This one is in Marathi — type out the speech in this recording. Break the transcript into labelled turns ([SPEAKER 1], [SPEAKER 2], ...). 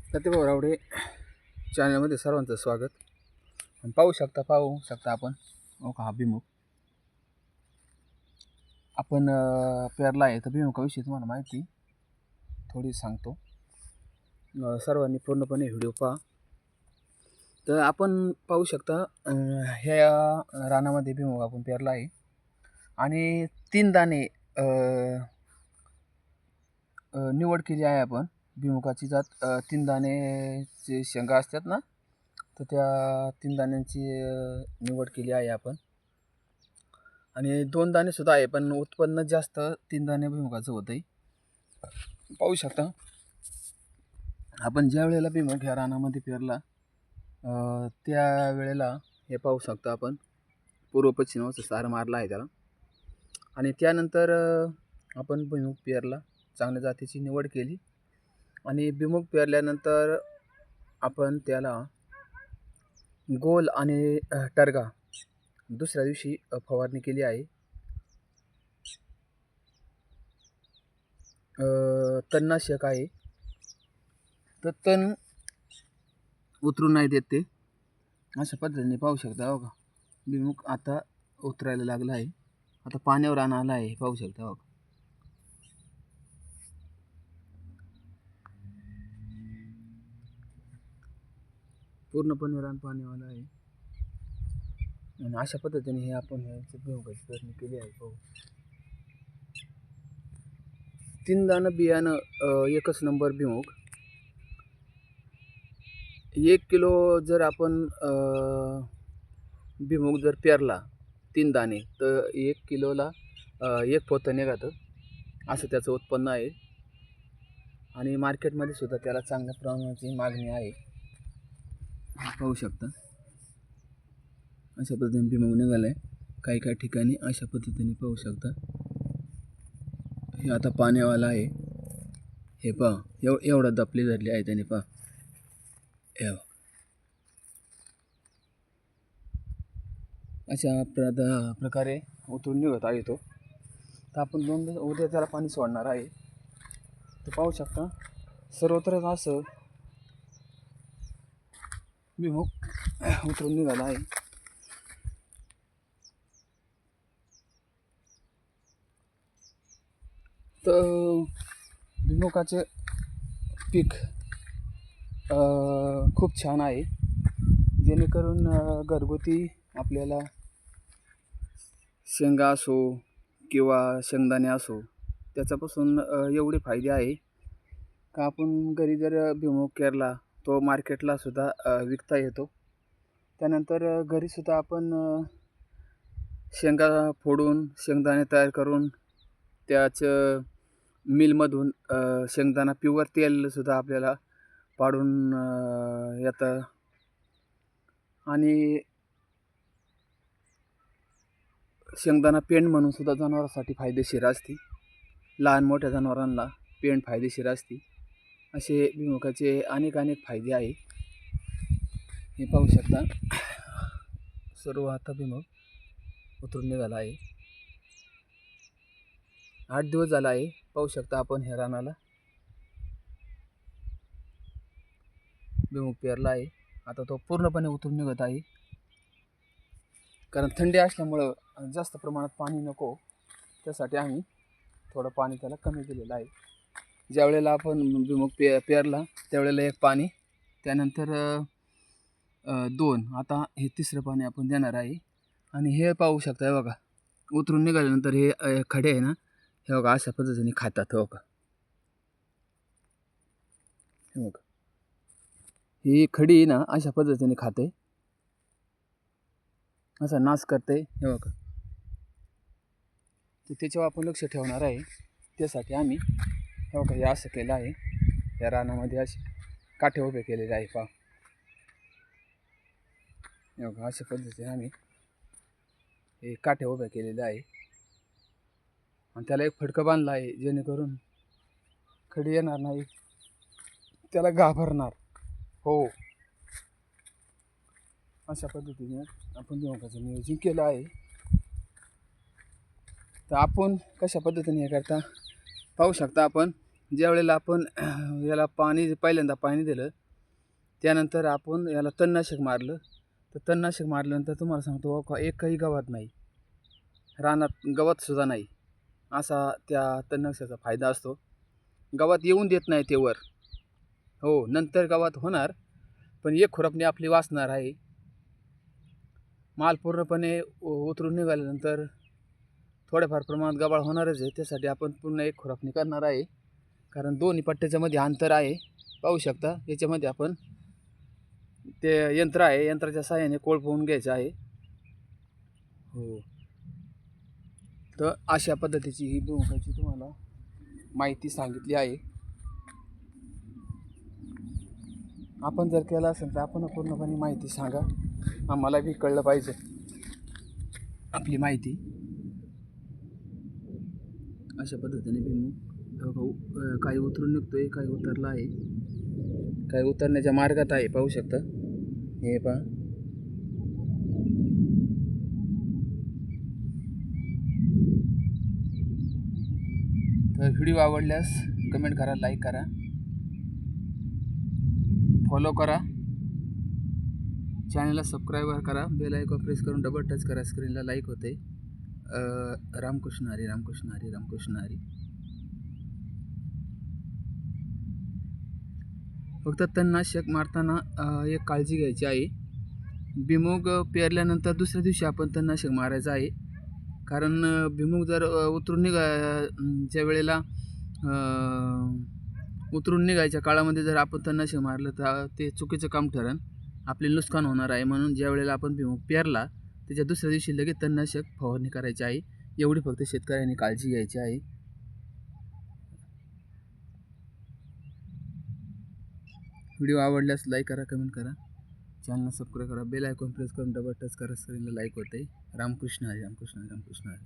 [SPEAKER 1] प्रतिभाऊ रावडे चॅनलमध्ये सर्वांचं स्वागत. पाहू शकता आपण हा भिमुख आपण पेरला आहे. तर भिमुखाविषयी तुम्हाला माहिती थोडी सांगतो. सर्वांनी पूर्णपणे व्हिडिओ पहा. तर आपण पाहू शकता ह्या रानामध्ये भिमुख आपण पेरला आहे आणि 3 दाणे निवड केली आहे आपण. भिमुखाची जात 3 दाण्याचे शेंगा असतात ना, तर त्या 3 दाण्यांची निवड केली आहे आपण. आणि 2 दाणे सुद्धा आहे, पण उत्पन्न जास्त 3 दाणे भिमुखाचं होतं आहे. पाहू शकता आपण ज्या वेळेला भिमुख ह्या रानामध्ये पेरला त्या वेळेला हे पाहू शकता आपण पूर्व पश्चिमाचा सार मारला आहे त्याला. आणि त्यानंतर आपण भिमुख पेरला, चांगल्या जातीची निवड केली आणि भिमुख पेरल्यानंतर आपण त्याला गोल आणि टर्गा दुसऱ्या दिवशी फवारणी केली आहे. तणनाशक आहे, तर तण उतरू नाही देत ते. अशा पद्धतीने पाहू शकता बघा, भिमुख आता उतरायला लागला आहे. आता पाण्यावर आला आहे, पाहू शकता बघा. पूर्णपणे रान पाण्यावाला आहे आणि अशा पद्धतीने हे आपण भिमुखाची पेरणी केली आहे. पाहू 3 दाणं बियाणं, एकच नंबर भिमुख. 1 किलो जर आपण भिमुख जर पेरला 3 दाणे, तर 1 किलोला 1 पोतं निघतं, असं त्याचं उत्पन्न आहे. आणि मार्केटमध्ये सुद्धा त्याला चांगल्या प्रमाणाची मागणी आहे. पाहू शकता अशा पद्धतीने भिमुख निघाला आहे. काही ठिकाणी अशा पद्धतीने पाहू शकता. हे आता पाण्यावाला आहे. हे पहा, एवढा दपली धरली आहे त्याने. पहा अशा प्रकारे उतरून निघत आहे तो. तर आपण 2 दिवस उद्या त्याला पाणी सोडणार आहे. तर पाहू शकता सर्वत्र असं भिमुख उतरून निघाला आहे. तर भिमुखाचे पीक खूप छान आहे, जेणेकरून घरगुती आपल्याला शेंगा असो किंवा शेंगदाणे असो, त्याच्यापासून एवढे फायदे आहे का आपण घरी जर भिमुख पेरला तो मार्केटला सुद्धा विकता येतो. त्यानंतर घरीसुद्धा आपण शेंगा फोडून शेंगदाणे तयार करून त्याचं मिलमधून शेंगदाणा प्युअर तेलसुद्धा आपल्याला पाडून येतं. आणि शेंगदाणा पेंड म्हणून सुद्धा जनावरांसाठी फायदेशीर असते. लहान मोठ्या जनावरांना पेंड फायदेशीर असते. असे भिमुखाचे अनेक फायदे आहे. हे पाहू शकता सर्व आता भिमुख उतरून निघाला आहे. 8 दिवस झाला आहे. पाहू शकता आपण ह्या रानाला भिमुख पेरला आहे. आता तो पूर्णपणे उतरून निघत आहे, कारण थंडी असल्यामुळं जास्त प्रमाणात पाणी नको, त्यासाठी आम्ही थोडं पाणी त्याला कमी दिलेलं आहे. ज्या वेळेला आपण भिमुख पेरला त्यावेळेला 1 पाणी, त्यानंतर 2, आता हे 3रं पाणी आपण देणार आहे. आणि हे पाहू शकता, हे बघा उतरून निघाल्यानंतर हे खडे आहे ना, हे बघा अशा पद्धतीने खातात. हो का, हे बघा ही खडी ना अशा पद्धतीने खाते, असा नाश करते. हे बघा, तर त्याच्यावर आपण लक्ष ठेवणार आहे. त्यासाठी आम्ही हे बघा हे असं केलं आहे. या रानामध्ये असे काठे उभे केलेले आहे. पहा हे बघा अशा पद्धतीने आम्ही हे काठे उभे केलेले आहे आणि त्याला एक फडकं बांधलं आहे, जेणेकरून खडी येणार नाही, त्याला घाबरणार. हो, अशा पद्धतीने आपण भिमुखाचं नियोजन केलं आहे. तर आपण कशा पद्धतीने हे करता पाहू शकता आपण. ज्या वेळेला आपण याला पहिल्यांदा पाणी दिलं, त्यानंतर आपण याला तणनाशक मारलं, तर तणनाशक मारल्यानंतर तुम्हाला सांगतो का एकही गवत नाही, रानात गवतसुद्धा नाही. असा त्या तणनाशकाचा फायदा असतो. गवत येऊन देत नाही ते वर. हो, नंतर गवत होणार, पण एक खुरपणी आपली वाचणार आहे. माल पूर्णपणे उतरून निघाल्यानंतर थोड्याफार प्रमाणात गबाळ होणारच आहे. त्यासाठी आपण पुन्हा एक खुरपणी करणार आहे. कारण दोन्ही पट्ट्याच्या मध्ये अंतर आहे, पाहू शकता. याच्यामध्ये आपण ते यंत्र आहे, यंत्राच्या साहाय्याने कोळपवून घ्यायचं आहे. हो, तर अशा पद्धतीची ही भुईमुगाची तुम्हाला माहिती सांगितली आहे. आपण जर केलं असेल तर आपण पूर्णपणे माहिती सांगा, आम्हाला बी कळलं पाहिजे आपली माहिती. अशा पद्धतीने भुईमुग काही उतरून निघतोय, काही उतरला आहे, काही उतरण्याच्या मार्गात आहे, पाहू शकता. हे पहा. तर व्हिडिओ आवडल्यास कमेंट करा, लाईक करा, फॉलो करा, चॅनलला सबस्क्राईब करा, बेल आयकॉन प्रेस करून डबल टच करा, स्क्रीनला लाईक होते. रामकृष्ण हरी, रामकृष्ण हरी, रामकृष्ण हरी. फक्त तणनाशक मारताना एक काळजी घ्यायची आहे. भुईमुग पेरल्यानंतर दुसऱ्या दिवशी आपण तणनाशक मारायचं आहे. कारण भुईमुग जर उतरून ज्या वेळेला उतरून निघायच्या काळामध्ये जर आपण तणनाशक मारलं तर ते चुकीचं काम ठरेल, आपले नुकसान होणार आहे. म्हणून ज्या वेळेला आपण भुईमुग पेरला त्याच्या दुसऱ्या दिवशी लगेच तणनाशक फवारणी करायची आहे. एवढी फक्त शेतकऱ्यांनी काळजी घ्यायची आहे. व्हिडिओ आवडल्यास लाईक करा, कमेंट करा, चॅनलला सबस्क्राईब करा, बेल आयकॉन प्रेस करून डबल टच करा, स्क्रीनला लाईक होते. रामकृष्ण हरी, रामकृष्ण हरी, रामकृष्ण हरी.